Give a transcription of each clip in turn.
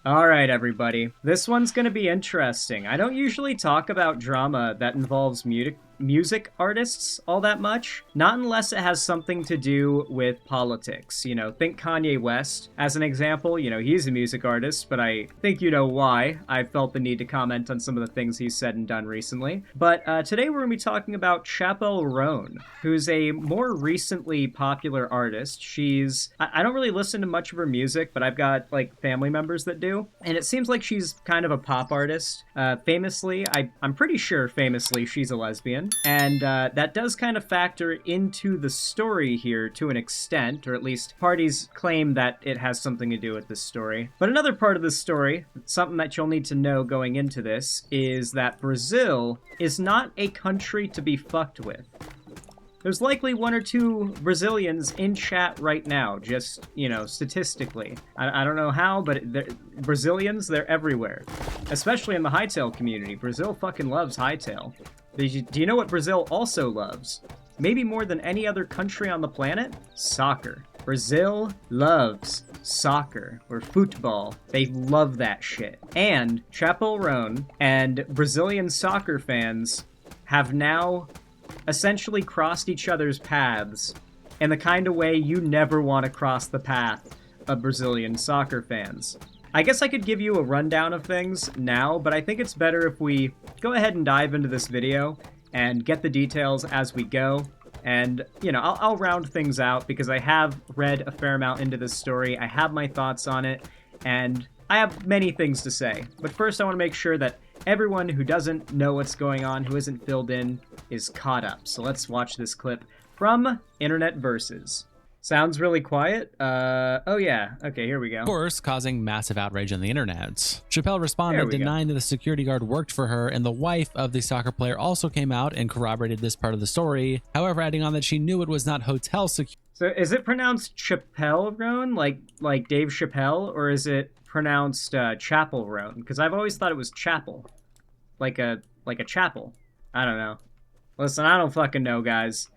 All right, everybody. This one's going to be interesting. I don't usually talk about drama that involves music artists all that much, not unless it has something to do with politics. Think Kanye West as an example. He's a music artist, but I think you know why I felt the need to comment on some of the things he's said and done recently. But today we're going to be talking about Chappell Roan, who's a more recently popular artist. I don't really listen to much of her music, but I've got like family members that do. And it seems like she's kind of a pop artist. I'm pretty sure famously she's a lesbian. And that does kind of factor into the story here to an extent, or at least parties claim that it has something to do with this story. But another part of the story, something that you'll need to know going into this, is that Brazil is not a country to be fucked with. There's likely one or two Brazilians in chat right now, just, statistically. I don't know how, but Brazilians, they're everywhere. Especially in the hightail community. Brazil fucking loves hightail. Do you know what Brazil also loves? Maybe more than any other country on the planet? Soccer. Brazil loves soccer, or football. They love that shit. And Chappell Roan and Brazilian soccer fans have now essentially crossed each other's paths in the kind of way you never want to cross the path of Brazilian soccer fans. I guess I could give you a rundown of things now, but I think it's better if we go ahead and dive into this video and get the details as we go. And, I'll round things out because I have read a fair amount into this story. I have my thoughts on it, and I have many things to say. But first, I want to make sure that everyone who doesn't know what's going on, who isn't filled in, is caught up. So let's watch this clip from Internet Versus. Sounds really quiet. Oh yeah. Okay, here we go. Of course, causing massive outrage on the internet. Chappell responded denying that the security guard worked for her, and the wife of the soccer player also came out and corroborated this part of the story. However, adding on that she knew it was not hotel security. So is it pronounced Chappell Roan, like Dave Chappelle, or is it pronounced Chappell Roan? Because I've always thought it was chapel, like a chapel. I don't know. Listen, I don't fucking know, guys.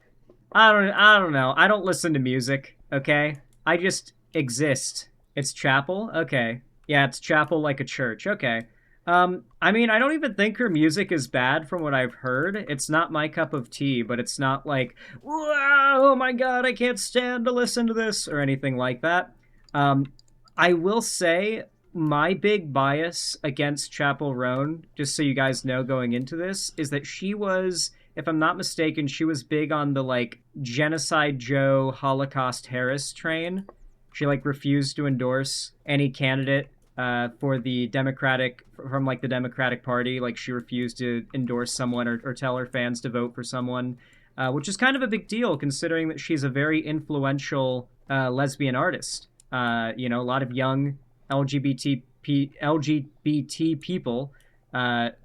I don't know. I don't listen to music, okay? I just exist. It's chapel? Okay. Yeah, it's chapel like a church. Okay. I mean, I don't even think her music is bad from what I've heard. It's not my cup of tea, but it's not like, oh my god, I can't stand to listen to this, or anything like that. I will say my big bias against Chappell Roan, just so you guys know going into this, is that she was, if I'm not mistaken, she was big on the, Genocide Joe, Holocaust Harris train. She, refused to endorse any candidate for the Democratic Party. She refused to endorse someone or tell her fans to vote for someone, which is kind of a big deal considering that she's a very influential lesbian artist. A lot of young LGBT people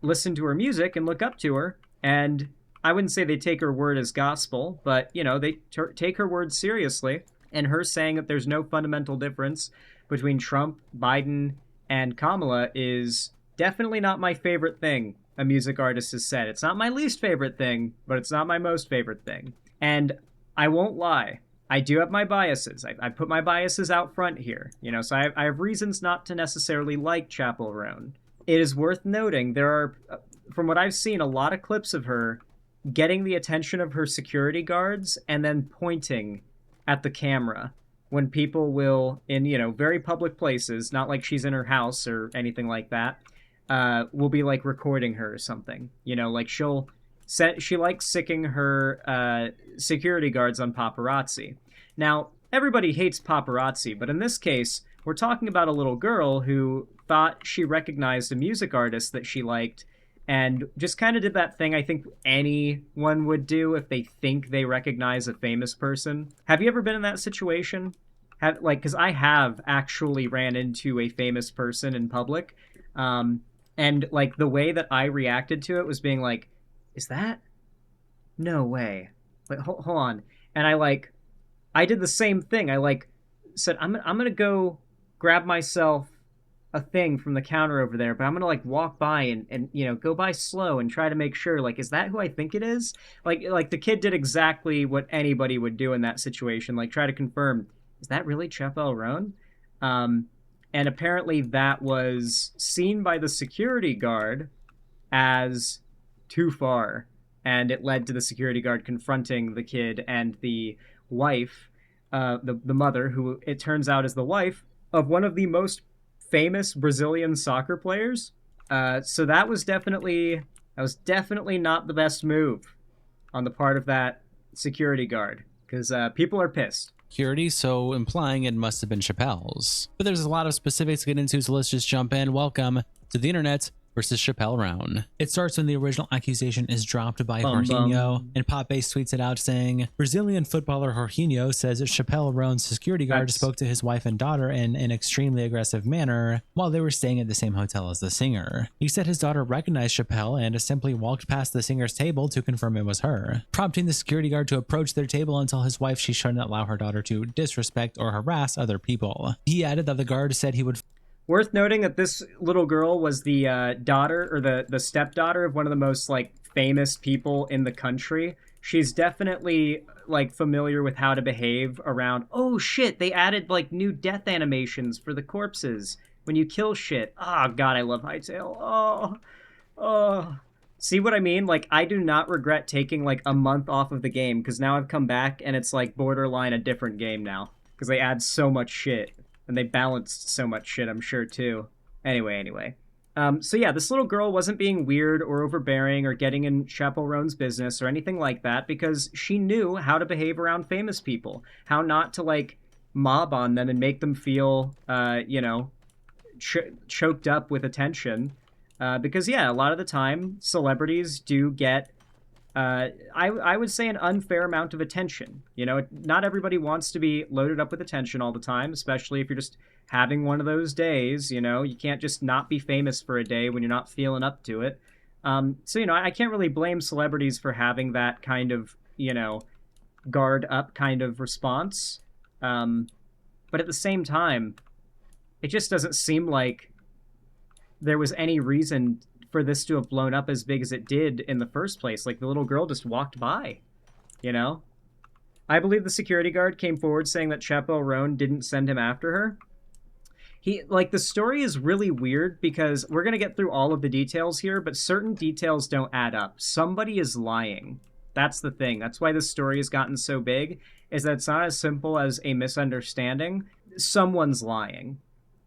listen to her music and look up to her, and I wouldn't say they take her word as gospel, but, they take her word seriously. And her saying that there's no fundamental difference between Trump, Biden, and Kamala is definitely not my favorite thing a music artist has said. It's not my least favorite thing, but it's not my most favorite thing. And I won't lie. I do have my biases. I put my biases out front here. So I have reasons not to necessarily like Chappell Roan. It is worth noting there are, from what I've seen, a lot of clips of her getting the attention of her security guards and then pointing at the camera when people will, in, very public places, not like she's in her house or anything like that, will be, recording her or something. She likes sicking her security guards on paparazzi. Now, everybody hates paparazzi, but in this case, we're talking about a little girl who thought she recognized a music artist that she liked and just kind of did that thing I think anyone would do if they think they recognize a famous person. Have you ever been in that situation? Because I have actually ran into a famous person in public. And, the way that I reacted to it was being like, is that? No way. Hold on. And I did the same thing. I, said, I'm going to go grab myself a thing from the counter over there, but I'm gonna walk by and go by slow and try to make sure, is that who I think it is? The kid did exactly what anybody would do in that situation, try to confirm, is that really Chappell Roan? And apparently that was seen by the security guard as too far. And it led to the security guard confronting the kid and the wife, the mother, who it turns out is the wife of one of the most famous Brazilian soccer players. So that was definitely not the best move on the part of that security guard, because people are pissed. Security, so implying it must have been Chappell's. But there's a lot of specifics to get into, so let's just jump in. Welcome to the internet versus Chappell Roan. It starts when the original accusation is dropped by Jorginho, and Popbase tweets it out saying, Brazilian footballer Jorginho says that Chappell Roan's security guard spoke to his wife and daughter in an extremely aggressive manner while they were staying at the same hotel as the singer. He said his daughter recognized Chappell and simply walked past the singer's table to confirm it was her, prompting the security guard to approach their table and tell his wife she shouldn't allow her daughter to disrespect or harass other people. He added that the guard said he would... Worth noting that this little girl was the daughter, or the stepdaughter of one of the most like famous people in the country. She's definitely like familiar with how to behave around. Oh shit, they added like new death animations for the corpses when you kill shit. Oh god, I love Hytale. Oh. See what I mean? Like, I do not regret taking like a month off of the game, because now I've come back and it's like borderline a different game now, because they add so much shit. And they balanced so much shit, I'm sure, too. Anyway. So yeah, this little girl wasn't being weird or overbearing or getting in Chappell Roan's business or anything like that, because she knew how to behave around famous people. How not to, like, mob on them and make them feel, choked up with attention. Because, yeah, a lot of the time, celebrities do get... I would say an unfair amount of attention. You know, not everybody wants to be loaded up with attention all the time, especially if you're just having one of those days. You know, you can't just not be famous for a day when you're not feeling up to it. So, you know, I can't really blame celebrities for having that kind of, you know, guard up kind of response. But at the same time, it just doesn't seem like there was any reason for this to have blown up as big as it did in the first place. Like, the little girl just walked by, you know? I believe the security guard came forward saying that Chappell Roan didn't send him after her. The story is really weird, because we're going to get through all of the details here, but certain details don't add up. Somebody is lying. That's the thing. That's why this story has gotten so big, is that it's not as simple as a misunderstanding. Someone's lying.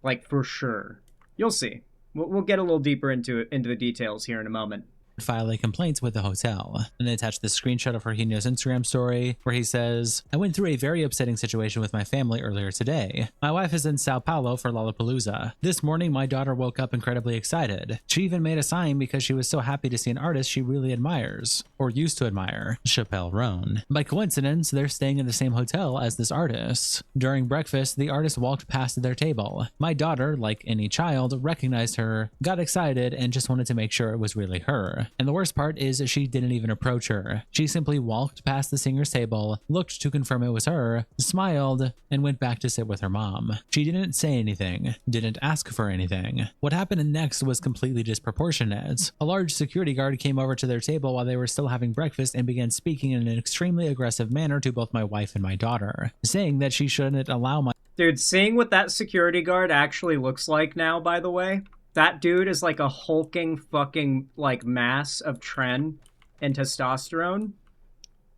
Like, for sure. You'll see. We'll get a little deeper into the details here in a moment. File a complaint with the hotel. And they attach this screenshot of Jorginho's Instagram story where he says, I went through a very upsetting situation with my family earlier today. My wife is in Sao Paulo for Lollapalooza. This morning, my daughter woke up incredibly excited. She even made a sign because she was so happy to see an artist she really admires, or used to admire, Chappell Roan. By coincidence, they're staying in the same hotel as this artist. During breakfast, the artist walked past their table. My daughter, like any child, recognized her, got excited, and just wanted to make sure it was really her. And the worst part is she didn't even approach her. She simply walked past the singer's table, looked to confirm it was her, smiled, and went back to sit with her mom. She didn't say anything, didn't ask for anything. What happened next was completely disproportionate. A large security guard came over to their table while they were still having breakfast and began speaking in an extremely aggressive manner to both my wife and my daughter, saying that she shouldn't allow my... Dude, seeing what that security guard actually looks like now, by the way... That dude is like a hulking fucking, like, mass of tren and testosterone.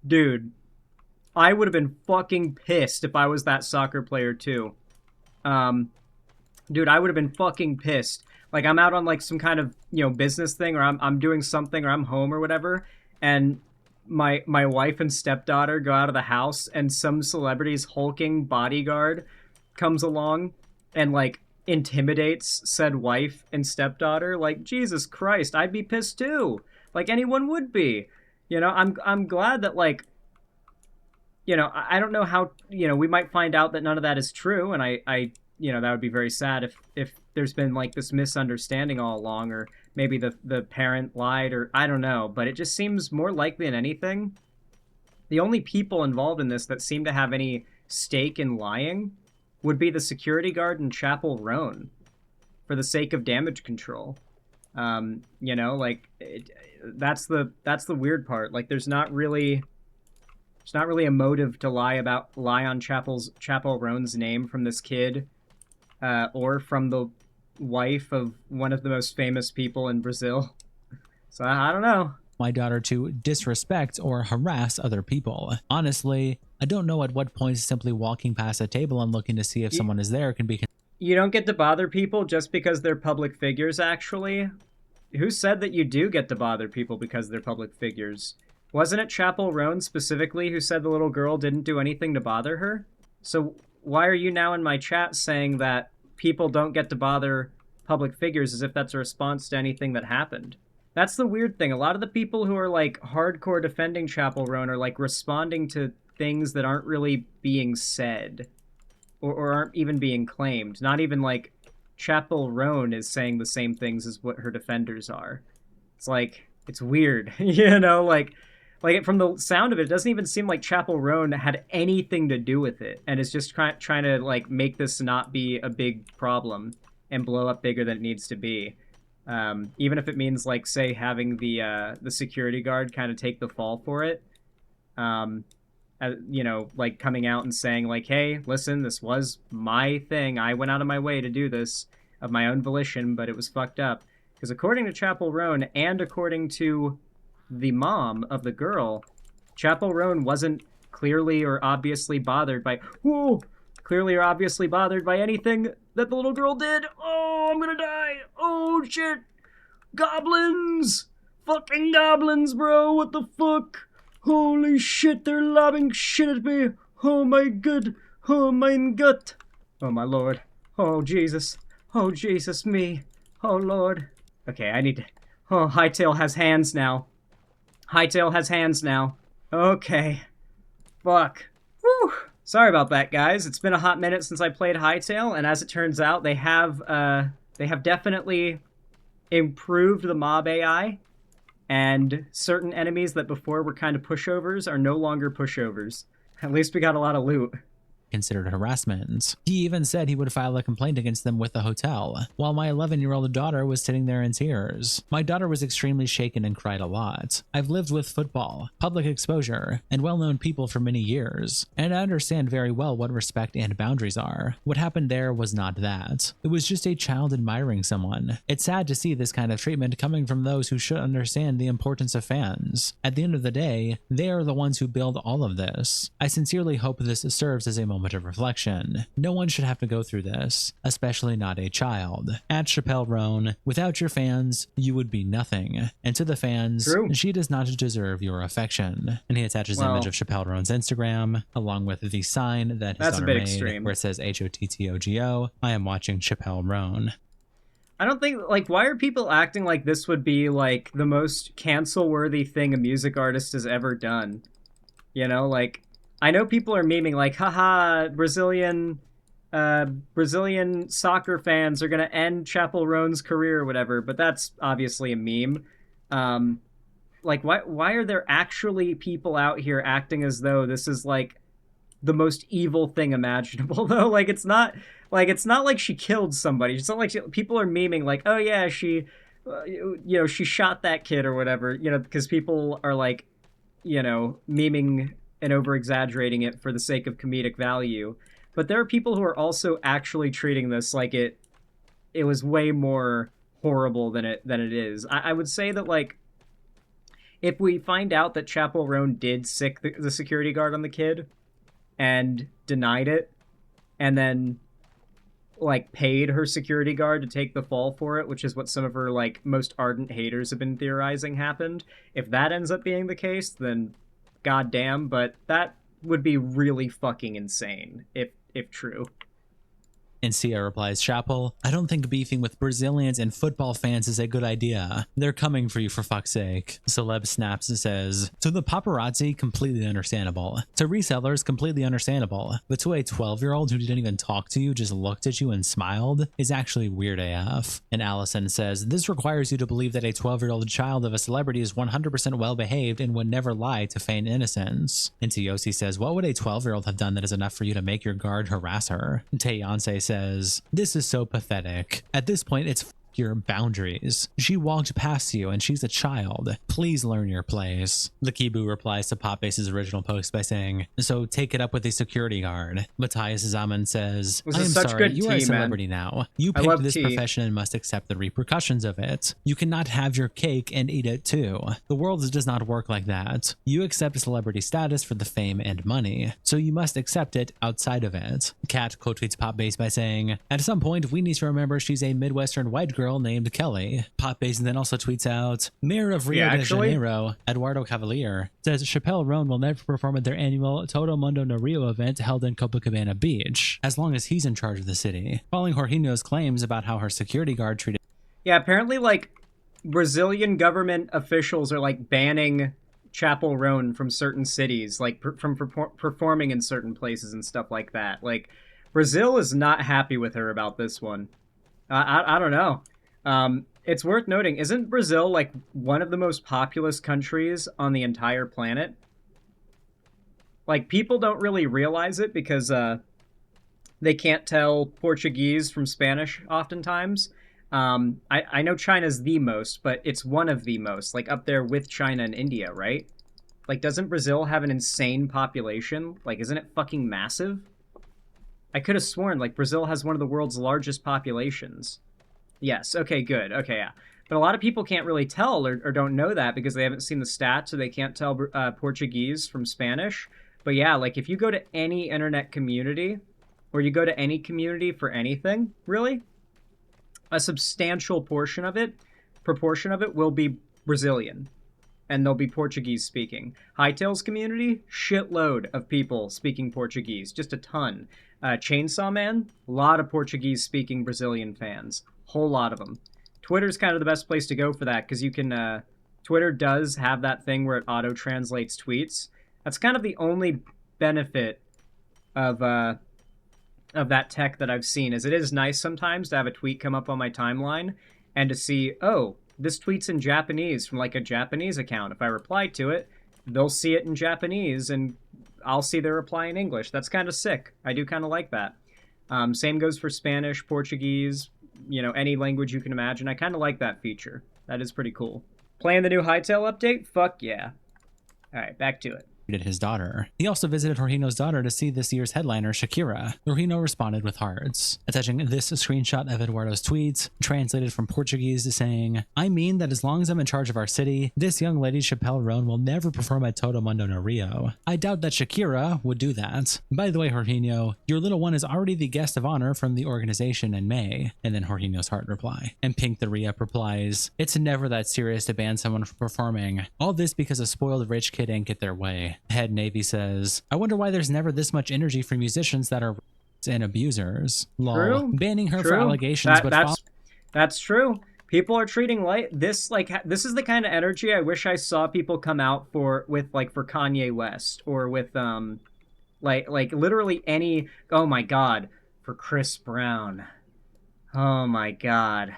Dude, I would have been fucking pissed if I was that soccer player, too. Dude, I would have been fucking pissed. Like, I'm out on, like, some kind of, you know, business thing, or I'm doing something, or I'm home or whatever, and my wife and stepdaughter go out of the house, and some celebrity's hulking bodyguard comes along and, like, intimidates said wife and stepdaughter. Like, Jesus Christ, I'd be pissed too. Like, anyone would be. You know, I'm glad that, like, you know, I don't know how, you know, we might find out that none of that is true, and I you know, that would be very sad if there's been, like, this misunderstanding all along, or maybe the parent lied, or I don't know, but it just seems more likely than anything. The only people involved in this that seem to have any stake in lying would be the security guard and Chappell Roan, for the sake of damage control. You know, like, that's the weird part. Like, there's not really a motive to lie on Chappell Roan's name from this kid. or from the wife of one of the most famous people in Brazil. So I don't know. My daughter to disrespect or harass other people. Honestly, I don't know at what point simply walking past a table and looking to see if someone is there can be. You don't get to bother people just because they're public figures, actually. Who said that you do get to bother people because they're public figures? Wasn't it Chappell Roan specifically who said the little girl didn't do anything to bother her? So why are you now in my chat saying that people don't get to bother public figures as if that's a response to anything that happened? That's the weird thing. A lot of the people who are like hardcore defending Chappell Roan are like responding to things that aren't really being said or aren't even being claimed. Not even like Chappell Roan is saying the same things as what her defenders are. It's like, it's weird, you know, like from the sound of it, it doesn't even seem like Chappell Roan had anything to do with it and is just trying to like make this not be a big problem and blow up bigger than it needs to be. Even if it means like, say, having the security guard kind of take the fall for it. You know, like coming out and saying like, hey, listen, this was my thing. I went out of my way to do this of my own volition, but it was fucked up. Because according to Chappell Roan and according to the mom of the girl, Chappell Roan wasn't clearly or obviously bothered by anything that the little girl did. Oh, I'm gonna die. Oh, shit. Goblins. Fucking goblins, bro. What the fuck? Holy shit, they're lobbing shit at me. Oh my god. Oh mein Gott. Oh my lord. Oh Jesus. Oh Jesus me. Oh lord. Okay, I need to... Oh, Hightail has hands now. Hightail has hands now. Okay. Fuck. Whew. Sorry about that, guys. It's been a hot minute since I played Hightail, and as it turns out, they have definitely improved the mob AI, and certain enemies that before were kind of pushovers are no longer pushovers. At least we got a lot of loot. Considered harassment. He even said he would file a complaint against them with the hotel, while my 11-year-old daughter was sitting there in tears. My daughter was extremely shaken and cried a lot. I've lived with football, public exposure, and well-known people for many years, and I understand very well what respect and boundaries are. What happened there was not that. It was just a child admiring someone. It's sad to see this kind of treatment coming from those who should understand the importance of fans. At the end of the day, they are the ones who build all of this. I sincerely hope this serves as a moment of reflection. No one should have to go through this, especially not a child. At Chappell Roan, without your fans, you would be nothing. And to the fans, True. She does not deserve your affection. And he attaches an image of Chappell Roan's Instagram, along with the sign that his daughter made, extreme. where it says HOTTOGO. I am watching Chappell Roan. I don't think, like, why are people acting like this would be, like, the most cancel-worthy thing a music artist has ever done? You know, like, I know people are memeing like, haha, Brazilian soccer fans are gonna end Chappell Roan's career or whatever, but that's obviously a meme. Like, why are there actually people out here acting as though this is like the most evil thing imaginable? Though, like, it's not like she killed somebody. It's not like people are memeing like, oh yeah, she, you know, she shot that kid or whatever. You know, because people are like, you know, memeing and over-exaggerating it for the sake of comedic value. But there are people who are also actually treating this like it was way more horrible than it is. I would say that, like, if we find out that Chappell Roan did sick the security guard on the kid and denied it, and then, like, paid her security guard to take the fall for it, which is what some of her, like, most ardent haters have been theorizing happened, if that ends up being the case, then goddamn, but that would be really fucking insane if true. And Sia replies, Chappell, I don't think beefing with Brazilians and football fans is a good idea. They're coming for you, for fuck's sake. Celeb snaps and says, to the paparazzi, completely understandable. To resellers, completely understandable. But to a 12-year-old who didn't even talk to you, just looked at you and smiled, is actually weird AF. And Allison says, this requires you to believe that a 12-year-old child of a celebrity is 100% well-behaved and would never lie to feign innocence. And Tiyosi says, what would a 12-year-old have done that is enough for you to make your guard harass her? And Taeyonse says, this is so pathetic. At this point, it's your boundaries. She walked past you and she's a child. Please learn your place. The Kibu replies to Popbase's original post by saying, so take it up with the security guard. Matthias Zaman says, I am sorry, you are a celebrity now. You picked this profession and must accept the repercussions of it. You cannot have your cake and eat it too. The world does not work like that. You accept celebrity status for the fame and money, so you must accept it outside of it. Kat quote tweets Popbase by saying, at some point we need to remember she's a Midwestern white girl named Kelly. Popbase then also tweets out, Mayor of Rio de Janeiro, Eduardo Cavalier, says Chappell Roan will never perform at their annual Todo Mundo no Rio event held in Copacabana Beach, as long as he's in charge of the city. Following Jorginho's claims about how her security guard treated... Yeah, apparently, like, Brazilian government officials are, like, banning Chappell Roan from certain cities, like, from performing in certain places and stuff like that. Like, Brazil is not happy with her about this one. I don't know. It's worth noting, isn't Brazil, like, one of the most populous countries on the entire planet? Like, people don't really realize it because they can't tell Portuguese from Spanish oftentimes. I know China's the most, but it's one of the most, like, up there with China and India, right? Like, doesn't Brazil have an insane population? Like, isn't it fucking massive? I could have sworn, like, Brazil has one of the world's largest populations. Yes, okay, good, okay, yeah. But a lot of people can't really tell or don't know that because they haven't seen the stats or they can't tell Portuguese from Spanish. But yeah, like, if you go to any internet community, or you go to any community for anything, really, a substantial proportion of it will be Brazilian, and they'll be Portuguese speaking. Hightails community, shitload of people speaking Portuguese, just a ton. Chainsaw Man, a lot of Portuguese speaking Brazilian fans, whole lot of them. Twitter's kind of the best place to go for that because you can. Twitter does have that thing where it auto translates tweets. That's kind of the only benefit of that tech that I've seen. Is it is nice sometimes to have a tweet come up on my timeline and to see, oh, this tweet's in Japanese from like a Japanese account. If I reply to it, they'll see it in Japanese and I'll see their reply in English. That's kind of sick. I do kind of like that. Same goes for Spanish, Portuguese, you know, any language you can imagine. I kind of like that feature. That is pretty cool. Playing the new Hightail update? Fuck yeah. All right, back to it. His daughter. He also visited Jorginho's daughter to see this year's headliner, Shakira. Jorginho responded with hearts, attaching this screenshot of Eduardo's tweets, translated from Portuguese, saying, I mean that as long as I'm in charge of our city, this young lady Chappell Roan will never perform at Todo Mundo no Rio. I doubt that Shakira would do that. By the way, Jorginho, your little one is already the guest of honor from the organization in May. And then Jorginho's heart reply. And Pink the Re-Up replies, it's never that serious to ban someone from performing. All this because a spoiled rich kid ain't get their way. Head Navy says, I wonder why there's never this much energy for musicians that are and abusers. Lol. True. Banning her for allegations, that's true. People are treating this like this is the kind of energy I wish I saw people come out for Kanye West or with like literally any. Oh my god, for Chris Brown. Oh my god,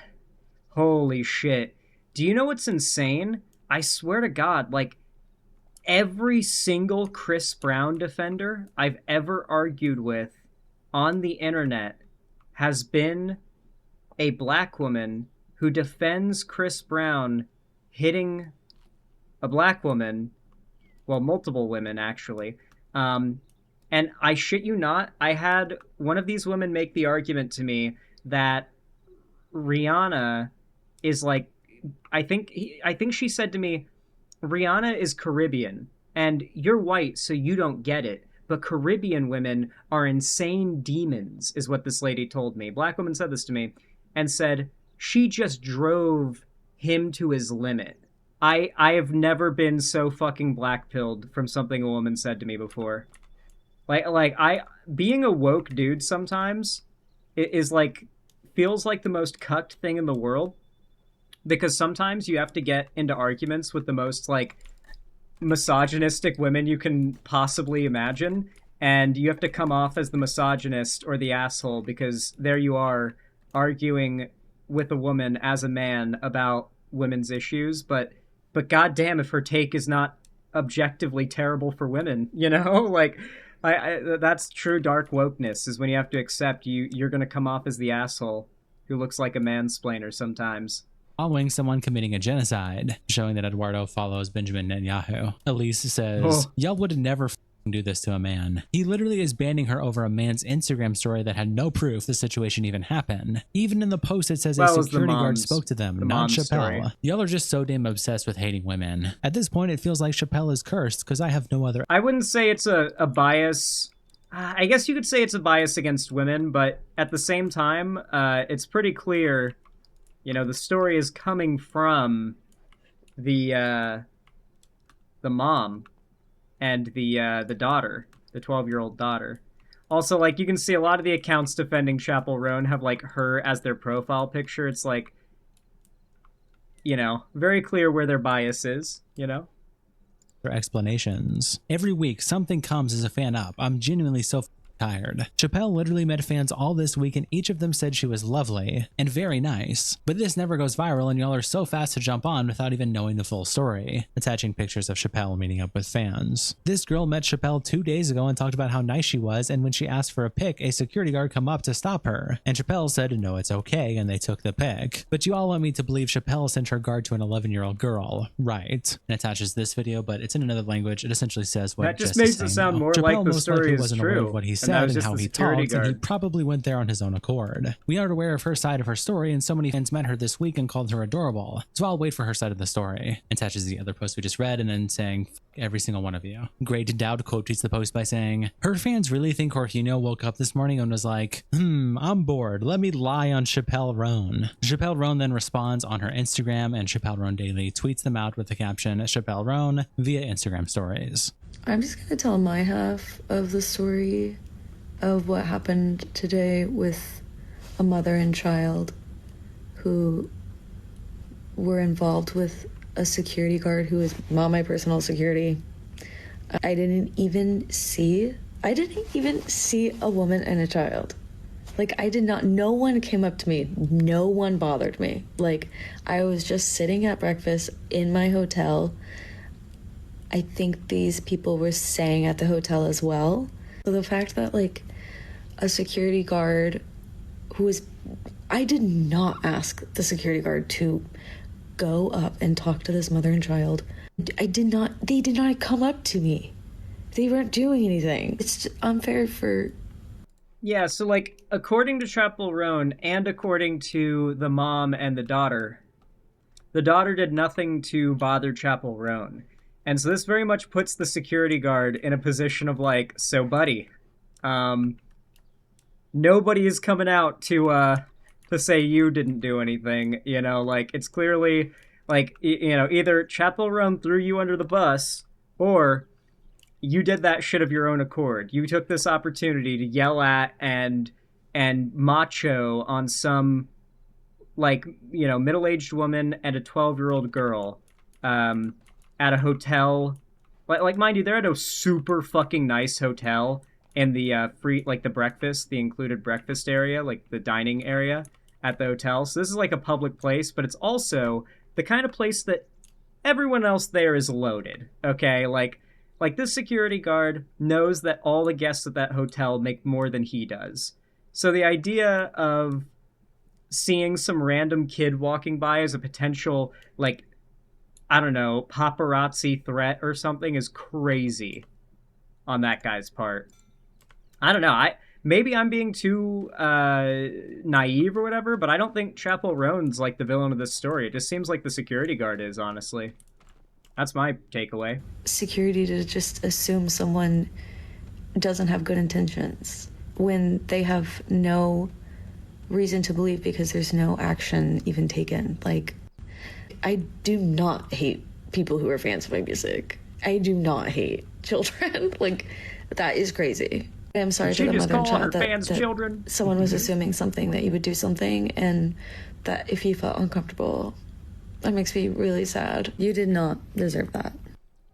holy shit. Do you know what's insane? I swear to God, like, every single Chris Brown defender I've ever argued with on the internet has been a black woman who defends Chris Brown hitting a black woman, well, multiple women, actually. And I shit you not, I had one of these women make the argument to me that Rihanna is like, I think she said to me, Rihanna is Caribbean, and you're white, so you don't get it. But Caribbean women are insane demons, is what this lady told me. Black woman said this to me, and said she just drove him to his limit. I have never been so fucking black-pilled from something a woman said to me before. Being a woke dude sometimes is like, feels like the most cucked thing in the world. Because sometimes you have to get into arguments with the most, like, misogynistic women you can possibly imagine, and you have to come off as the misogynist or the asshole because there you are arguing with a woman as a man about women's issues, but goddamn if her take is not objectively terrible for women, you know? Like, I that's true dark wokeness, is when you have to accept you're gonna come off as the asshole who looks like a mansplainer sometimes. Following someone committing a genocide, showing that Eduardo follows Benjamin Netanyahu. Elise says, y'all would never do this to a man. He literally is banning her over a man's Instagram story that had no proof the situation even happened. Even in the post it says a security guard spoke to them, not Chappell. Y'all are just so damn obsessed with hating women. At this point it feels like Chappell is cursed because I have no other— I wouldn't say it's a bias. I guess you could say it's a bias against women, but at the same time, it's pretty clear, you know, the story is coming from the mom and the daughter, the 12-year-old daughter. Also, like, you can see a lot of the accounts defending Chappell Roan have, like, her as their profile picture. It's, like, you know, very clear where their bias is, you know? Explanations. Every week, something comes as a fan up. I'm genuinely so tired. Chappell literally met fans all this week and each of them said she was lovely and very nice. But this never goes viral and y'all are so fast to jump on without even knowing the full story. Attaching pictures of Chappell meeting up with fans. This girl met Chappell 2 days ago and talked about how nice she was, and when she asked for a pic, a security guard come up to stop her. And Chappell said, no, it's okay, and they took the pic. But you all want me to believe Chappell sent her guard to an 11-year-old girl, right? And attaches this video, but it's in another language. It essentially says what that just makes it sound more Chappell like the story is wasn't true. Aware of what he said and how he talked, and he probably went there on his own accord. We aren't aware of her side of her story, and so many fans met her this week and called her adorable. So I'll wait for her side of the story. Attaches the other post we just read and then saying, every single one of you. Great Dowd quote tweets the post by saying, her fans really think Jorginho woke up this morning and was like, I'm bored. Let me lie on Chappell Roan. Chappell Roan then responds on her Instagram, and Chappell Roan Daily tweets them out with the caption, Chappell Roan, via Instagram stories. I'm just going to tell my half of the story of what happened today with a mother and child who were involved with a security guard who is not my personal security. I didn't even see a woman and a child. Like, no one came up to me. No one bothered me. Like, I was just sitting at breakfast in my hotel. I think these people were staying at the hotel as well. So the fact that, like, a security guard I did not ask the security guard to go up and talk to this mother and child. They did not come up to me. They weren't doing anything. It's unfair for... Yeah, so, like, according to Chappell Roan and according to the mom and the daughter did nothing to bother Chappell Roan. And so this very much puts the security guard in a position of, like, so buddy, nobody is coming out to say you didn't do anything, you know, like, it's clearly, like, you know, either Chappell Roan threw you under the bus, or you did that shit of your own accord. You took this opportunity to yell at and macho on some, like, you know, middle-aged woman and a 12-year-old girl, at a hotel. Like, mind you, they're at a super fucking nice hotel in the free, like, the included breakfast area, like the dining area at the hotel. So this is like a public place, but it's also the kind of place that everyone else there is loaded, okay? Like this security guard knows that all the guests at that hotel make more than he does. So the idea of seeing some random kid walking by as a potential, like, I don't know, paparazzi threat or something is crazy on that guy's part. I don't know. Maybe I'm being too naive or whatever, but I don't think Chappell Roan's like the villain of this story. It just seems like the security guard is, honestly. That's my takeaway. Security to just assume someone doesn't have good intentions when they have no reason to believe because there's no action even taken. Like, I do not hate people who are fans of my music. I do not hate children. Like, that is crazy. I'm sorry to the mother and child that someone was assuming something, that you would do something, and that if you felt uncomfortable, that makes me really sad. You did not deserve that.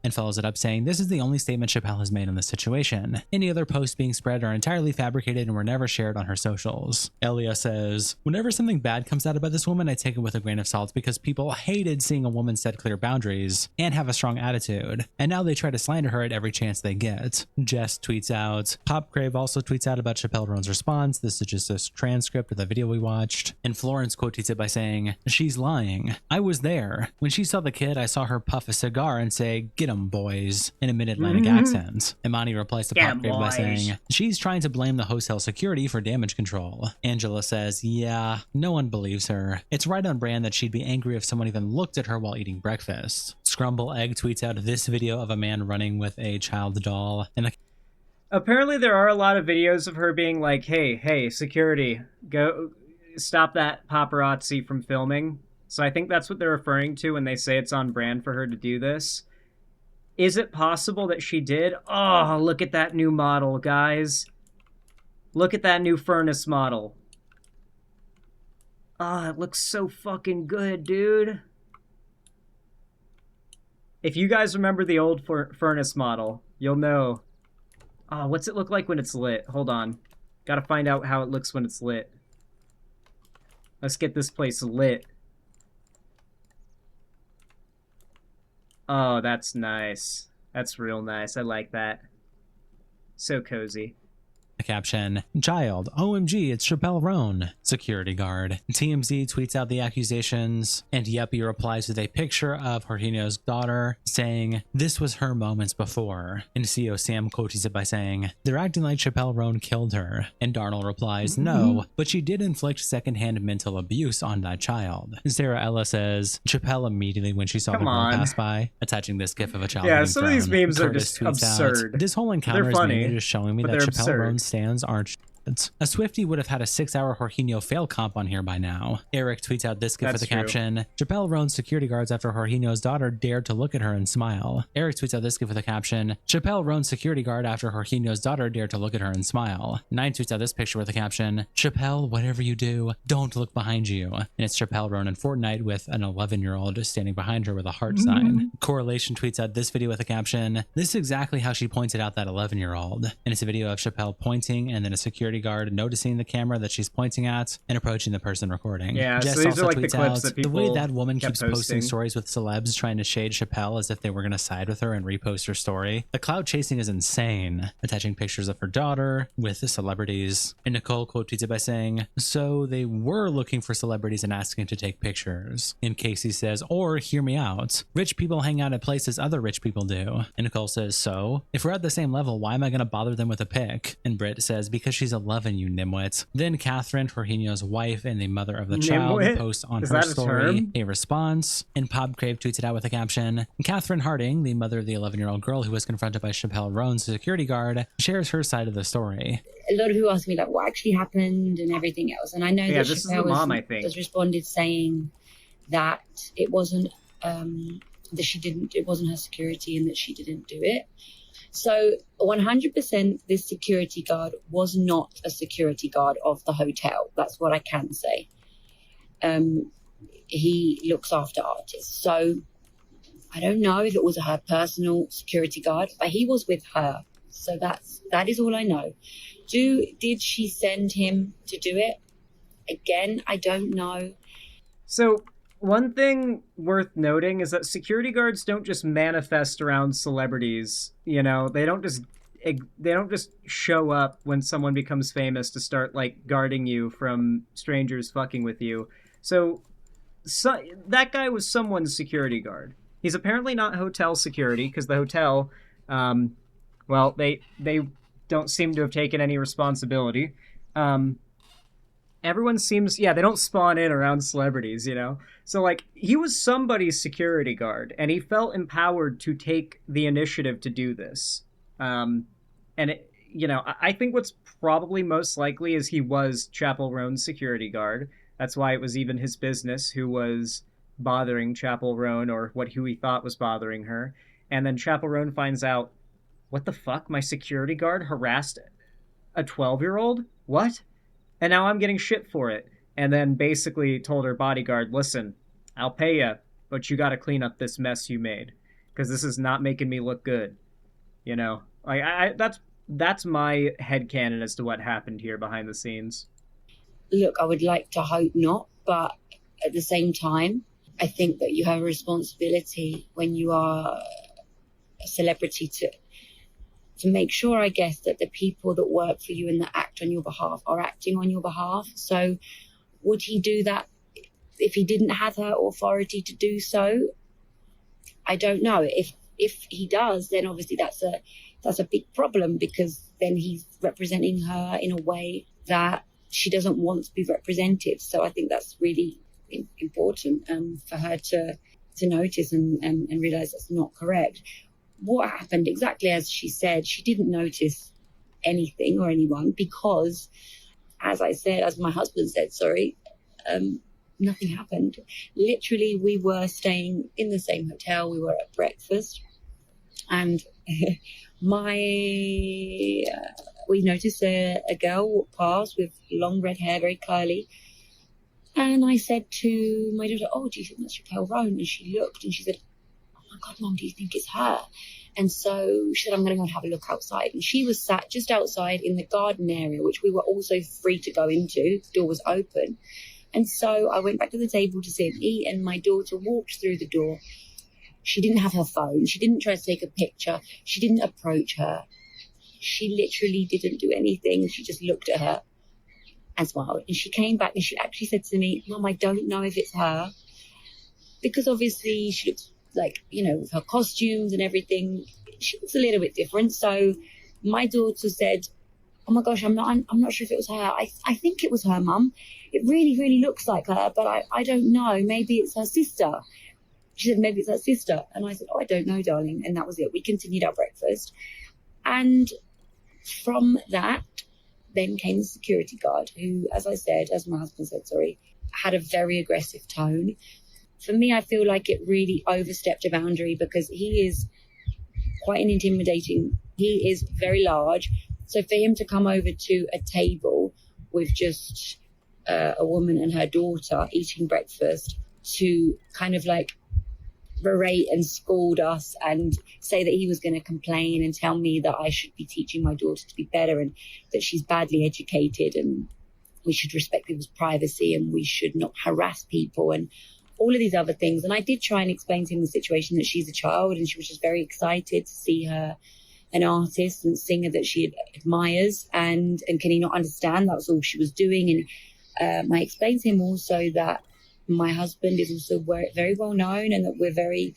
and follows it up saying, "This is the only statement Chappell has made on this situation. Any other posts being spread are entirely fabricated and were never shared on her socials." Elia says, "Whenever something bad comes out about this woman, I take it with a grain of salt because people hated seeing a woman set clear boundaries and have a strong attitude, and now they try to slander her at every chance they get." Jess tweets out. Popcrave also tweets out about Chappell Roan's response. This is just a transcript of the video we watched. And Florence quote tweets it by saying, "She's lying. I was there. When she saw the kid, I saw her puff a cigar and say, 'Get 'em, boys,' in a mid-Atlantic accent." Imani replies to Popcrave by saying, "She's trying to blame the hotel security for damage control." Angela says, "Yeah, no one believes her. It's right on brand that she'd be angry if someone even looked at her while eating breakfast." Scrumble Egg tweets out this video of a man running with a child doll. And apparently there are a lot of videos of her being like, hey, security, go stop that paparazzi from filming. So I think that's what they're referring to when they say it's on brand for her to do this. Is it possible that she did? Oh, look at that new model, guys. Look at that new furnace model. Oh, it looks so fucking good, dude. If you guys remember the old furnace model, you'll know. Oh, what's it look like when it's lit? Hold on. Gotta find out how it looks when it's lit. Let's get this place lit. Oh, that's nice. That's real nice. I like that. So cozy. the caption, "Child, OMG, it's Chappell Roan, security guard." TMZ tweets out the accusations, and Yeppy replies with a picture of Jorginho's daughter, saying, "This was her moments before." And CEO Sam quotes it by saying, "They're acting like Chappell Roan killed her." And Darnell replies, "No, but she did inflict secondhand mental abuse on that child." Sarah Ella says, "Chappell immediately when she saw the girl pass by," attaching this gif of a child. Yeah, some of these memes Curtis are just absurd. "This whole encounter is mainly just showing me that Chappell Roan's stands aren't shit. A Swiftie would have had a 6-hour Jorginho fail comp on here by now." Eric tweets out this gif with the caption, "Chappell Roan's security guards after Jorginho's daughter dared to look at her and smile." Eric tweets out this gif with the caption, "Chappell Roan's security guard after Jorginho's daughter dared to look at her and smile." 9 tweets out this picture with the caption, "Chappell, whatever you do, don't look behind you." And it's Chappell Roan in Fortnite with an 11-year-old standing behind her with a heart sign. Correlation tweets out this video with the caption, "This is exactly how she pointed out that 11-year-old." And it's a video of Chappell pointing and then a security guard noticing the camera that she's pointing at and approaching the person recording. Yeah, Jess so these also are like tweets the clips out, that people "The way that woman keeps posting. posting stories with celebs trying to shade Chappell as if they were going to side with her and repost her story. The clout chasing is insane." Attaching pictures of her daughter with the celebrities. And Nicole quote tweets it by saying, "So they were looking for celebrities and asking to take pictures." And Casey says, "Or hear me out. Rich people hang out at places other rich people do." And Nicole says, "So if we're at the same level, why am I going to bother them with a pic?" And Britt says, "Because she's 11, you nimwit." Then Catherine, Jorginho's wife and the mother of the child, posts on her story a response, and Popcrave tweets it out with a caption, "Catherine Harding, the mother of the 11-year-old girl who was confronted by Chappell Roan's security guard, shares her side of the story." A lot of people ask me like what actually happened and everything else, and I know that Chappell has responded saying that it wasn't it wasn't her security and that she didn't do it. So 100% this security guard was not a security guard of the hotel. That's what I can say. He looks after artists. So I don't know if it was her personal security guard, but he was with her. So that is all I know. Did she send him to do it? Again, I don't know. So one thing worth noting is that security guards don't just manifest around celebrities. You know, they don't just show up when someone becomes famous to start like guarding you from strangers fucking with you. So that guy was someone's security guard. He's apparently not hotel security because the hotel, well, they don't seem to have taken any responsibility. Everyone seems, they don't spawn in around celebrities, you know? So, like, he was somebody's security guard, and he felt empowered to take the initiative to do this. And, I think what's probably most likely is he was Chappell Roan's security guard. That's why it was even his business who was bothering Chappell Roan, or who he thought was bothering her. And then Chappell Roan finds out, what the fuck? My security guard harassed a 12-year-old? What? And now I'm getting shit for it. And then basically told her bodyguard, "Listen, I'll pay you, but you got to clean up this mess you made." because this is not making me look good. You know, like that's my headcanon as to what happened here behind the scenes. Look, I would like to hope not, but at the same time, I think that you have a responsibility when you are a celebrity to make sure, I guess, that the people that work for you and that act on your behalf are acting on your behalf. So would he do that if he didn't have her authority to do so? I don't know. If he does, then obviously that's a big problem, because then he's representing her in a way that she doesn't want to be represented. So I think that's really important for her to notice and realize that's not correct. What happened, exactly as she said, she didn't notice anything or anyone because, as my husband said, nothing happened. Literally, we were staying in the same hotel. We were at breakfast, and we noticed a girl walk past with long red hair, very curly. And I said to my daughter, "Oh, do you think that's Chappell Roan?" And she looked and she said, "Oh my God, Mum, do you think it's her?" And so she said, "I'm going to go and have a look outside." And she was sat just outside in the garden area, which we were also free to go into. The door was open. And so I went back to the table to sit and eat, and my daughter walked through the door. She didn't have her phone. She didn't try to take a picture. She didn't approach her. She literally didn't do anything. She just looked at her and smiled. And she came back and she actually said to me, "Mum, I don't know if it's her." Because obviously she looks like, with her costumes and everything, she looks a little bit different. So my daughter said, "Oh my gosh, I'm not sure if it was her. I think it was her, Mum. It really, really looks like her, but I don't know. Maybe it's her sister." She said, "Maybe it's her sister." And I said, "Oh, I don't know, darling." And that was it. We continued our breakfast. And from that, then came the security guard who, as my husband said, had a very aggressive tone. For me, I feel like it really overstepped a boundary because he is quite intimidating. He is very large. So for him to come over to a table with just a woman and her daughter eating breakfast to kind of like berate and scold us and say that he was going to complain and tell me that I should be teaching my daughter to be better and that she's badly educated and we should respect people's privacy and we should not harass people and all of these other things. And I did try and explain to him the situation, that she's a child and she was just very excited to see her an artist and singer that she admires, and can he not understand that was all she was doing. And I explained to him also that my husband is also very well known and that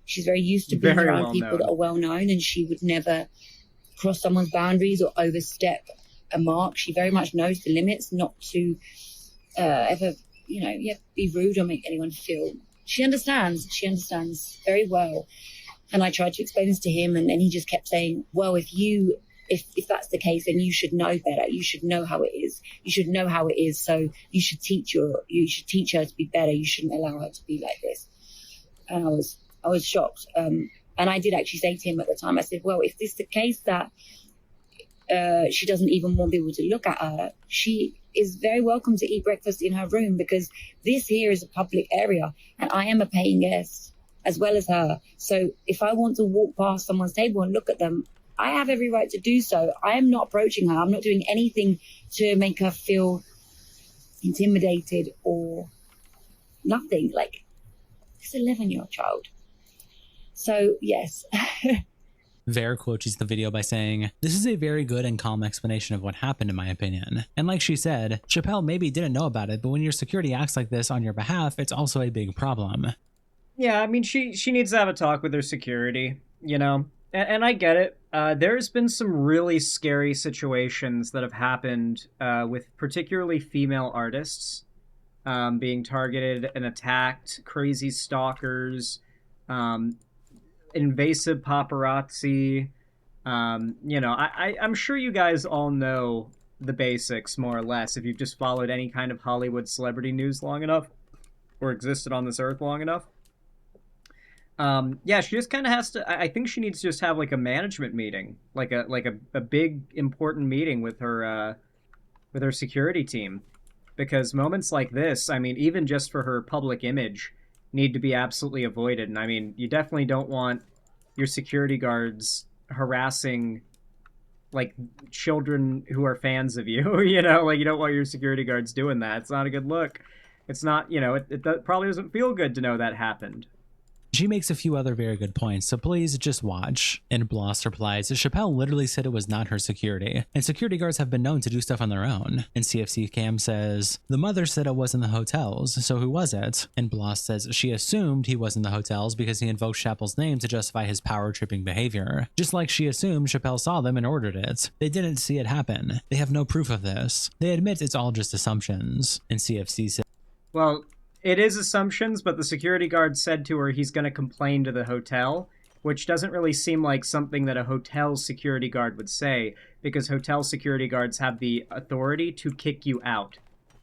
she's very used to being around people that are well known, and she would never cross someone's boundaries or overstep a mark. She very much knows the limits, not to ever, be rude or make anyone feel. She understands very well. And I tried to explain this to him, and he just kept saying, "Well, if that's the case, then you should know better. You should know how it is. You should know how it is. So you should teach her to be better. You shouldn't allow her to be like this." And I was shocked. And I did actually say to him at the time, I said, "Well, if this is the case that she doesn't even want people to look at her, she is very welcome to eat breakfast in her room, because this here is a public area and I am a paying guest as well as her. So if I want to walk past someone's table and look at them, I have every right to do so. I am not approaching her. I'm not doing anything to make her feel intimidated or nothing." Like, this 11-year-old child. So, yes. Ver quotes the video by saying, "This is a very good and calm explanation of what happened, in my opinion. And like she said, Chappell maybe didn't know about it, but when your security acts like this on your behalf, it's also a big problem." Yeah, I mean, she needs to have a talk with her security, and I get it. There's been some really scary situations that have happened with particularly female artists being targeted and attacked, crazy stalkers, invasive paparazzi. I'm sure you guys all know the basics, more or less, if you've just followed any kind of Hollywood celebrity news long enough or existed on this earth long enough. She just kind of has to. I think she needs to just have like a management meeting, like a big important meeting with her security team, because moments like this, I mean, even just for her public image, need to be absolutely avoided. And I mean, you definitely don't want your security guards harassing like children who are fans of you. You know, like you don't want your security guards doing that. It's not a good look. It's not, you know, it probably doesn't feel good to know that happened. She makes a few other very good points, so please just watch. And Bloss replies, Chappell literally said it was not her security, and security guards have been known to do stuff on their own. And CFC Cam says, the mother said it was in the hotels, so who was it? And Bloss says she assumed he was in the hotels because he invoked Chappell's name to justify his power-tripping behavior. Just like she assumed Chappell saw them and ordered it. They didn't see it happen. They have no proof of this. They admit it's all just assumptions. And CFC says, well, it is assumptions, but the security guard said to her he's going to complain to the hotel, which doesn't really seem like something that a hotel security guard would say, because hotel security guards have the authority to kick you out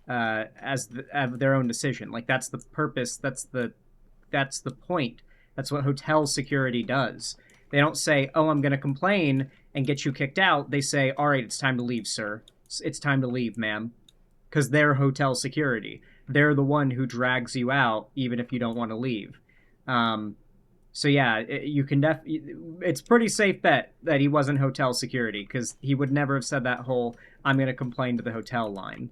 as their own decision. Like, that's the purpose, that's the point. That's what hotel security does. They don't say, oh, I'm going to complain and get you kicked out. They say, all right, it's time to leave, sir. It's time to leave, ma'am. Because they're hotel security. They're the one who drags you out, even if you don't want to leave. So yeah, you can it's pretty safe bet that he wasn't hotel security, because he would never have said that whole "I'm going to complain to the hotel" line.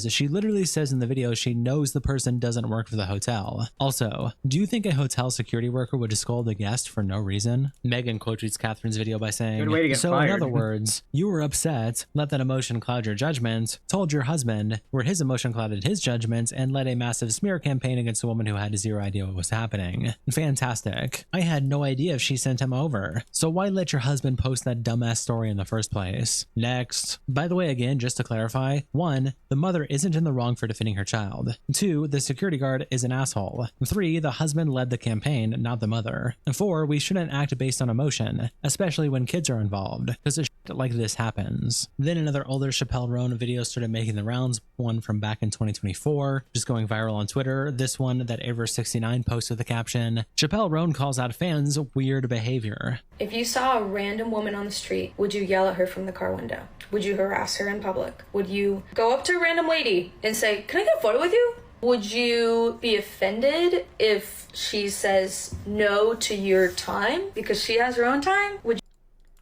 She literally says in the video she knows the person doesn't work for the hotel. Also, do you think a hotel security worker would scold a guest for no reason? Megan quote tweets Catherine's video by saying, good way to get so fired. In other words, you were upset, let that emotion cloud your judgment, told your husband where his emotion clouded his judgment, and led a massive smear campaign against a woman who had zero idea what was happening. Fantastic. I had no idea if she sent him over. So why let your husband post that dumbass story in the first place? Next. By the way, again, just to clarify, 1, the mother isn't in the wrong for defending her child. 2, the security guard is an asshole. 3, the husband led the campaign, not the mother. 4, we shouldn't act based on emotion, especially when kids are involved, because shit like this happens. Then another older Chappell Roan video started making the rounds, one from back in 2024, just going viral on Twitter. This one that Aver69 posted with the caption, Chappell Roan calls out fans' weird behavior. If you saw a random woman on the street, would you yell at her from the car window? Would you harass her in public? Would you go up to a random lady and say, can I get a photo with you? Would you be offended if she says no to your time because she has her own time? I'm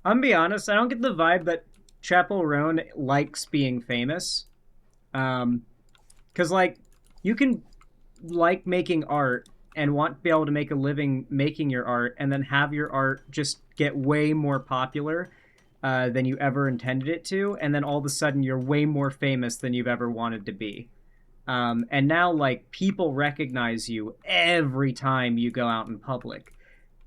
gonna be honest, I don't get the vibe that Chappell Roan likes being famous. Because, like, you can like making art and want to be able to make a living making your art and then have your art just get way more popular than you ever intended it to, and then all of a sudden you're way more famous than you've ever wanted to be. And now, like, people recognize you every time you go out in public.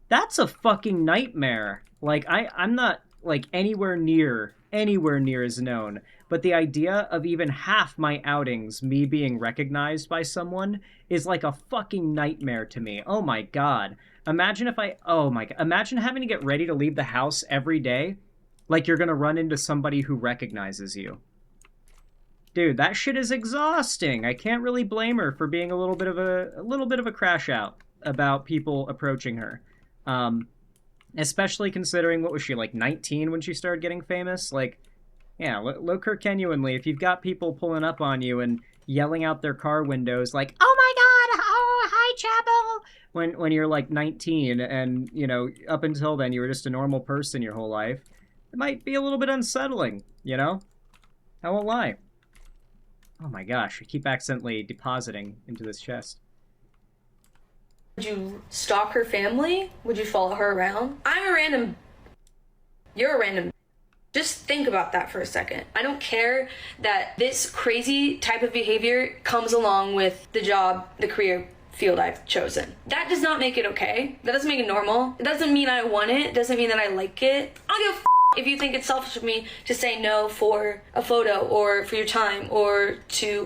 That's a fucking nightmare. Like, I'm not, like, anywhere near as known, but the idea of even half my outings, me being recognized by someone, is like a fucking nightmare to me. Oh my god. Imagine having to get ready to leave the house every day, like you're gonna run into somebody who recognizes you. Dude, that shit is exhausting. I can't really blame her for being a little bit of a crash out about people approaching her. Especially considering, what was she, like 19 when she started getting famous? Like, yeah, look her genuinely. If you've got people pulling up on you and yelling out their car windows like, oh my god, oh, hi, Chappell, when you're like 19 and, you know, up until then you were just a normal person your whole life, it might be a little bit unsettling, you know? I won't lie. Oh my gosh, I keep accidentally depositing into this chest. Would you stalk her family? Would you follow her around? I'm a random... You're a random... Just think about that for a second. I don't care that this crazy type of behavior comes along with the job, the career field I've chosen. That does not make it okay. That doesn't make it normal. It doesn't mean I want it. It doesn't mean that I like it. I don't give a f*** if you think it's selfish of me to say no for a photo or for your time or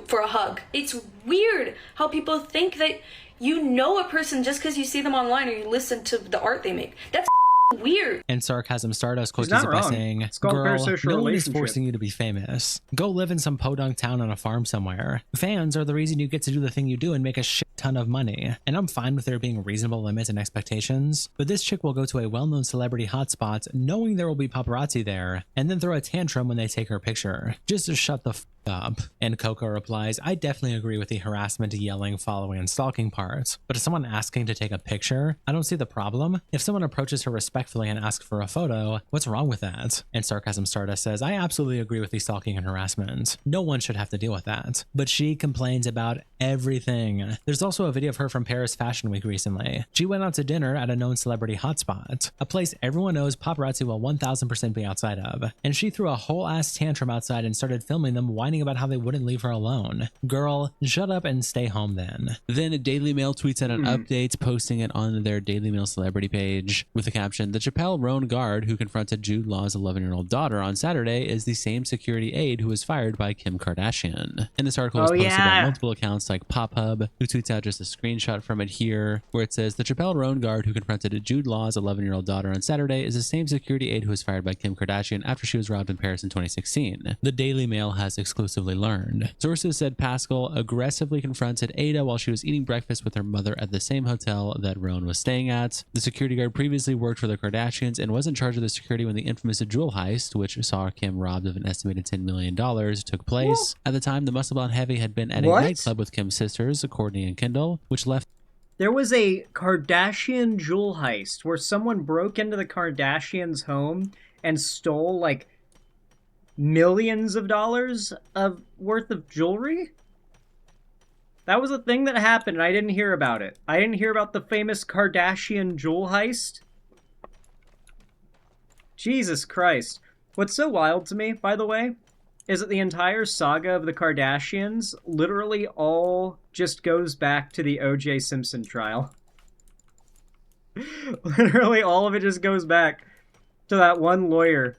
for a hug. It's weird how people think that you know a person just because you see them online or you listen to the art they make. That's weird. And Sarcasm Stardust quotes it by saying, girl, no one is forcing you to be famous. Go live in some podunk town on a farm somewhere. Fans are the reason you get to do the thing you do and make a shit ton of money. And I'm fine with there being reasonable limits and expectations, but this chick will go to a well-known celebrity hotspot knowing there will be paparazzi there and then throw a tantrum when they take her picture. Just to shut the f up. And Coco replies, I definitely agree with the harassment, yelling, following, and stalking parts. But if someone asking to take a picture, I don't see the problem. If someone approaches her respectfully and asks for a photo, what's wrong with that? And Sarcasm Stardust says, I absolutely agree with the stalking and harassment. No one should have to deal with that. But she complains about everything. There's also a video of her from Paris Fashion Week recently. She went out to dinner at a known celebrity hotspot, a place everyone knows paparazzi will 1000% be outside of. And she threw a whole ass tantrum outside and started filming them whining about how they wouldn't leave her alone. Girl, shut up and stay home then. Then Daily Mail tweets out an update, posting it on their Daily Mail celebrity page with the caption, the Chappell Roan guard who confronted Jude Law's 11-year-old daughter on Saturday is the same security aide who was fired by Kim Kardashian. And this article was posted by multiple accounts like PopHub, who tweets out just a screenshot from it here, where it says, the Chappell Roan guard who confronted Jude Law's 11-year-old daughter on Saturday is the same security aide who was fired by Kim Kardashian after she was robbed in Paris in 2016. The Daily Mail has exclusively learned. Sources said Pascal aggressively confronted Ada while she was eating breakfast with her mother at the same hotel that Roan was staying at. The security guard previously worked for the Kardashians and was in charge of the security when the infamous jewel heist, which saw Kim robbed of an estimated $10 million, took place. At the time, the Muscle Bound Heavy had been at a nightclub with Kim's sisters, Courtney and Kendall, which left. There was a Kardashian jewel heist where someone broke into the Kardashians' home and stole like millions of dollars worth of jewelry? That was a thing that happened and I didn't hear about it. I didn't hear about the famous Kardashian jewel heist. Jesus Christ. What's so wild to me, by the way, is that the entire saga of the Kardashians literally all just goes back to the O.J. Simpson trial. Literally all of it just goes back to that one lawyer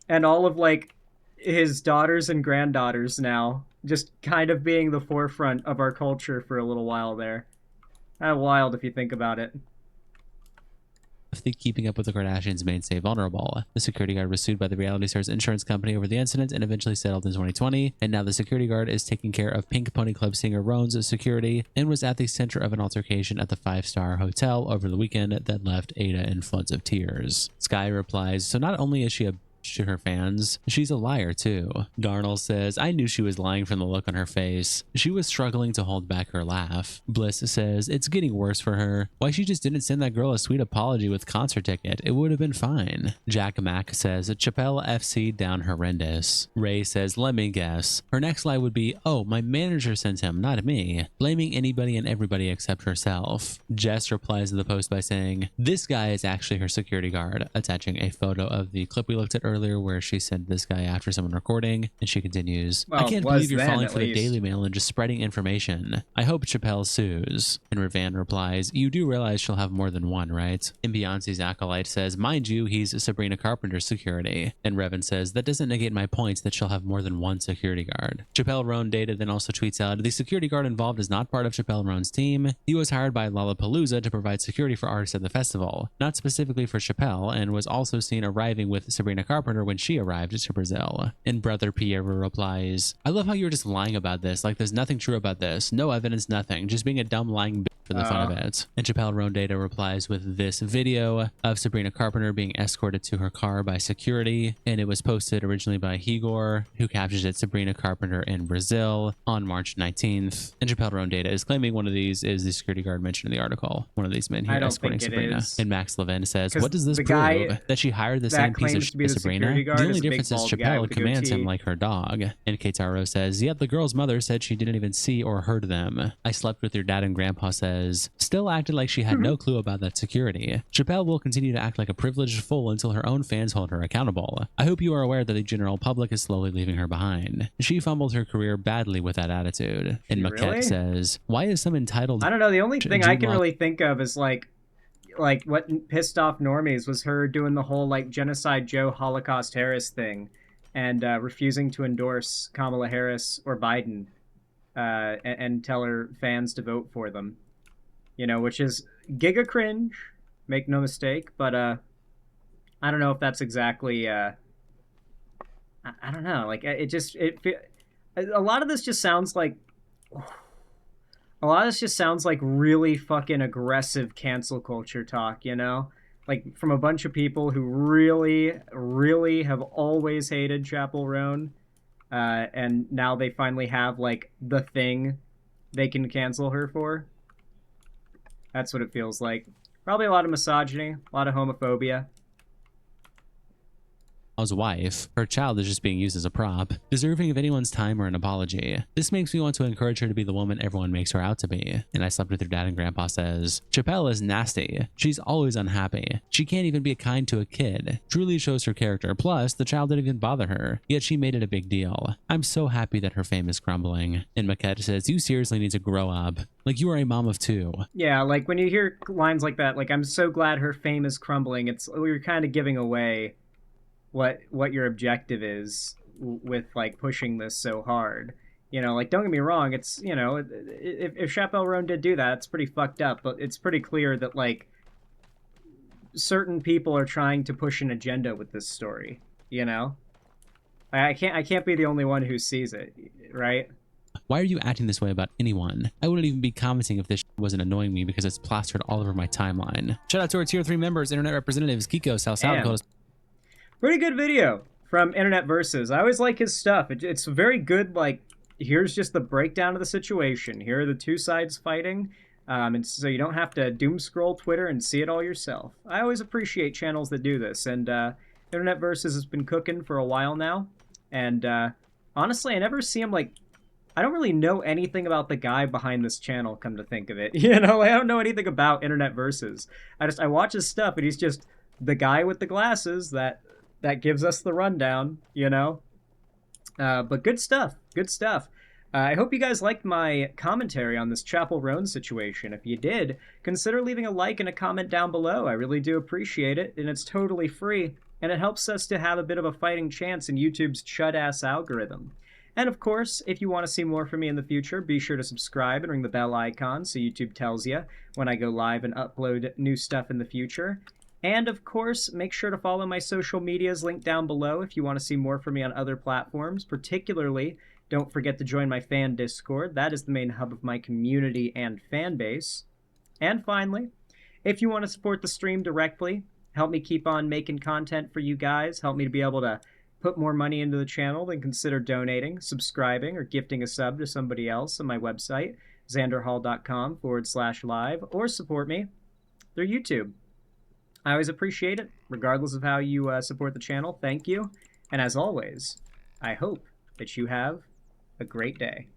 and all of, like, his daughters and granddaughters now just kind of being the forefront of our culture for a little while there. Kind of wild if you think about it. The Keeping Up with the Kardashians mainstay vulnerable. The security guard was sued by the reality star's insurance company over the incident and eventually settled in 2020. And now the security guard is taking care of Pink Pony Club singer Roan's security and was at the center of an altercation at the 5-star hotel over the weekend that left Ada in floods of tears. Sky replies, so not only is she a to her fans, she's a liar too. Darnell says, I knew she was lying from the look on her face. She was struggling to hold back her laugh. Bliss says, it's getting worse for her. Why she just didn't send that girl a sweet apology with concert ticket? It would have been fine. Jack Mack says, Chappell FC down horrendous. Ray says, let me guess. Her next lie would be, oh, my manager sent him, not me. Blaming anybody and everybody except herself. Jess replies to the post by saying, this guy is actually her security guard, attaching a photo of the clip we looked at earlier where she sent this guy after someone recording, and she continues, I can't believe you're falling for the Daily Mail and just spreading information. I hope Chappell sues. And Ravan replies, you do realize she'll have more than one, right? And Beyonce's acolyte says, mind you, he's Sabrina Carpenter's security. And Revan says, that doesn't negate my points that she'll have more than one security guard. Chappell Roan Data then also tweets out, the security guard involved is not part of Chappell Roan's team. He was hired by Lollapalooza to provide security for artists at the festival, not specifically for Chappell, and was also seen arriving with Sabrina Carpenter when she arrived to Brazil. And Brother Pierre replies, I love how you're just lying about this, like there's nothing true about this, no evidence, nothing, just being a dumb lying bitch for the fun of it. And Chappell Roan Data replies with this video of Sabrina Carpenter being escorted to her car by security, and it was posted originally by Higor, who captures it Sabrina Carpenter in Brazil on March 19th. And Chappell Roan Data is claiming one of these is the security guard mentioned in the article, one of these men here escorting Sabrina. And Max Levin says, what does this prove? That she hired the same piece of shit as Sabrina? The only difference is Chappell commands him like her dog. And Keitaro says, yet the girl's mother said she didn't even see or heard them. I slept with your dad, and Grandpa says, still acted like she had no clue about that security. Chappell will continue to act like a privileged fool until her own fans hold her accountable. I hope you are aware that the general public is slowly leaving her behind. She fumbled her career badly with that attitude. And Maquette says, why is some entitled... I don't know, the only thing I can really think of is like what pissed off normies was her doing the whole like Genocide Joe Holocaust Harris thing and refusing to endorse Kamala Harris or Biden and tell her fans to vote for them, you know, which is giga cringe, make no mistake, but I don't know if that's exactly I don't know, like a lot of this just sounds like really fucking aggressive cancel culture talk, you know? Like, from a bunch of people who really, really have always hated Chappell Roan. and now they finally have, like, the thing they can cancel her for. That's what it feels like. Probably a lot of misogyny, a lot of homophobia. Wife, her child is just being used as a prop, deserving of anyone's time or an apology. This makes me want to encourage her to be the woman everyone makes her out to be. And I slept with her dad, and grandpa says, Chappell is nasty. She's always unhappy. She can't even be kind to a kid. Truly shows her character. Plus, the child didn't even bother her, yet she made it a big deal. I'm so happy that her fame is crumbling. And Maquette says, you seriously need to grow up. Like, you are a mom of 2. Yeah, like when you hear lines like that, like, I'm so glad her fame is crumbling, you're kind of giving away what your objective is with, like, pushing this so hard. You know, like, don't get me wrong, it's, you know, if Chappell Roan did do that, it's pretty fucked up, but it's pretty clear that, like, certain people are trying to push an agenda with this story, you know? I can't be the only one who sees it, right? Why are you acting this way about anyone? I wouldn't even be commenting if this wasn't annoying me because it's plastered all over my timeline. Shout out to our tier 3 members, internet representatives, Kiko, South Dakota. Pretty good video from Internet Versus. I always like his stuff. It's very good, like, here's just the breakdown of the situation. Here are the two sides fighting, and so you don't have to doom scroll Twitter and see it all yourself. I always appreciate channels that do this, and Internet Versus has been cooking for a while now, and honestly, I never see him, like, I don't really know anything about the guy behind this channel, come to think of it. You know, I don't know anything about Internet Versus. I watch his stuff, and he's just the guy with the glasses that gives us the rundown, you know? But good stuff. Good stuff. I hope you guys liked my commentary on this Chappell Roan situation. If you did, consider leaving a like and a comment down below. I really do appreciate it, and it's totally free, and it helps us to have a bit of a fighting chance in YouTube's chud-ass algorithm. And of course, if you want to see more from me in the future, be sure to subscribe and ring the bell icon so YouTube tells you when I go live and upload new stuff in the future. And of course, make sure to follow my social medias linked down below if you want to see more from me on other platforms. Particularly, don't forget to join my fan Discord. That is the main hub of my community and fan base. And finally, if you want to support the stream directly, help me keep on making content for you guys, help me to be able to put more money into the channel, then consider donating, subscribing, or gifting a sub to somebody else on my website, xanderhall.com/live, or support me through YouTube. I always appreciate it, regardless of how you support the channel. Thank you. And as always, I hope that you have a great day.